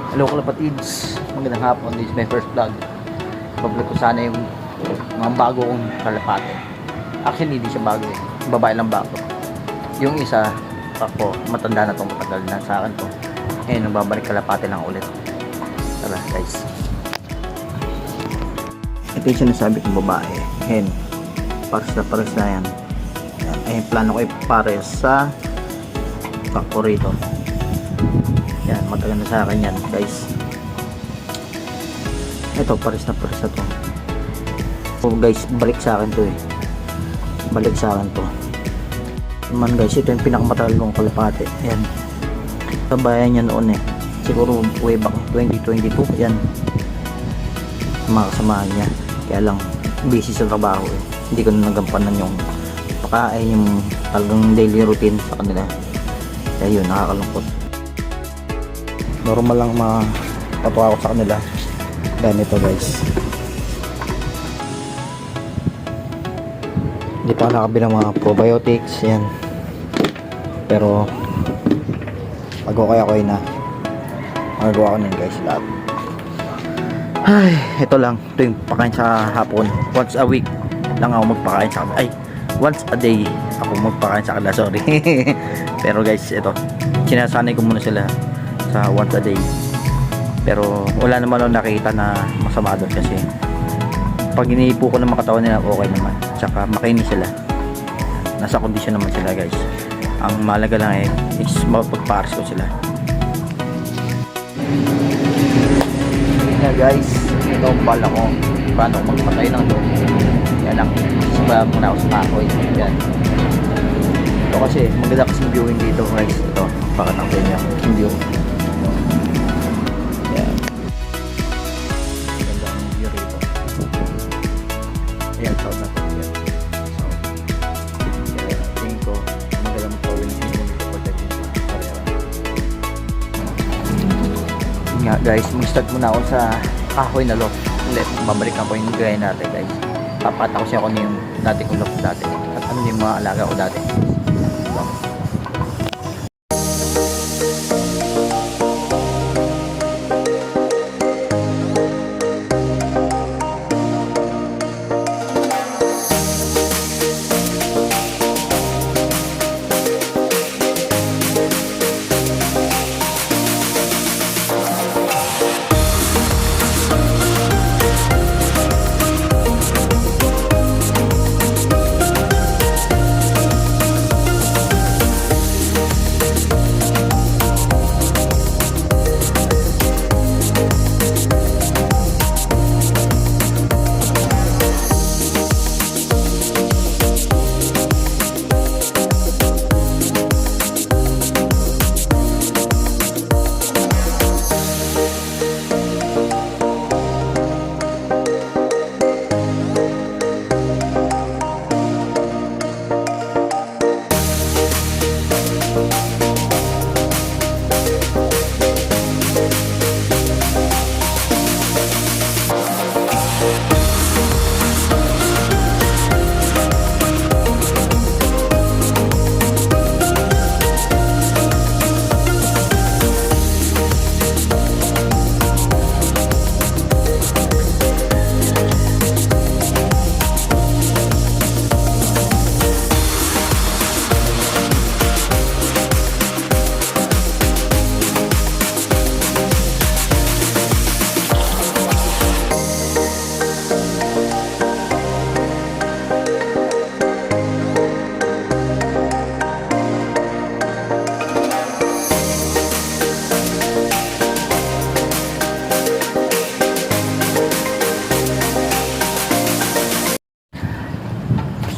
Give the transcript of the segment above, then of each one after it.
Hello kalapatids, magandang hapon. This is my first vlog. Pablik ko sana yung mga bago kong kalapate. Actually hindi siya bago eh, babae lang bago. Yung isa ako, matanda na tong matagal na sa akin to. Ngayon nagbabalik kalapate lang ulit. Tara guys, ito yung sinasabi kong babae, hen. Pares na yan. Ay plano ko ipares sa paborito. Yan, matagal na sa akin yan guys. Ito, pares na to. So guys, balik sa akin to eh. Balik sa akin to. Naman guys, ito yung pinakamatagal kong kalapate. Yan. Sabayan niya noon eh. Siguro way back 2022. Yan. Mga kasamahan niya. Kaya lang, busy sa trabaho eh. Hindi ko na nagampanan yung pakain, yung talagang daily routine sa kanila. Kaya yun, nakakalungkot. Normal lang mapatuwa ko sa kanila. Ganito guys. Hindi pa nakabilang mga probiotics. Yan. Pero mag-okay na. Magagawa ko na guys lahat. Ay, ito lang. Ito yung pakain sa hapon. Once a week lang ako magpakain sa kanila. Ay, once a day ako magpakain sa kanila. Sorry. Pero guys, ito. Sinasanay ko muna sila sa once a day. Pero wala naman ako nakita na masama doon kasi pag iniipo ko ng katawan nila okay naman. Tsaka makinis sila. Nasa kondisyon naman sila guys. Ang mahalaga lang eh is mapagpares ko sila. Yan guys, ito ang pala ko paano magpatay ng loob. Yan lang, sabaya muna ako sa kahoy. Yan. Ito kasi maganda kasi viewing dito guys. Ito, baka nang niya yung view. Yan. Maganda ang view rito. Ayan, south na ito. Yan. So, kaya tingin ko maganda magpawin ng view nito pagdating sa karera. Nga guys, mag-start muna ako sa kahoy na loft. Ulit, babalik ako yung gaya natin guys. Papata ko siya kung yung dati kong loft dati. At ano yung mga alaga ko dati. So,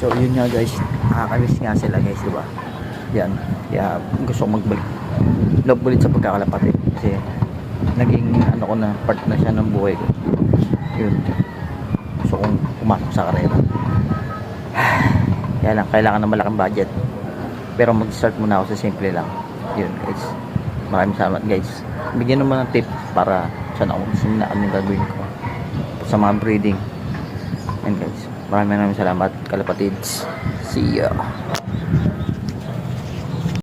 so yun nga guys, nakakamiss nga sila guys, diba? Yan, kaya gusto ko magbalik loob ulit sa pagkakalapate kasi naging ano ko na, part na siya ng buhay ko. Yun, gusto kong pumasok sa karera. Kaya lang, kailangan ng malaking budget, pero mag-start muna ako sa simple lang. Yun guys, maraming salamat guys. Bigyan naman ng tip para saan ako na anong gagawin ko sa mga breeding. And guys, maraming salamat kalapatids. See ya.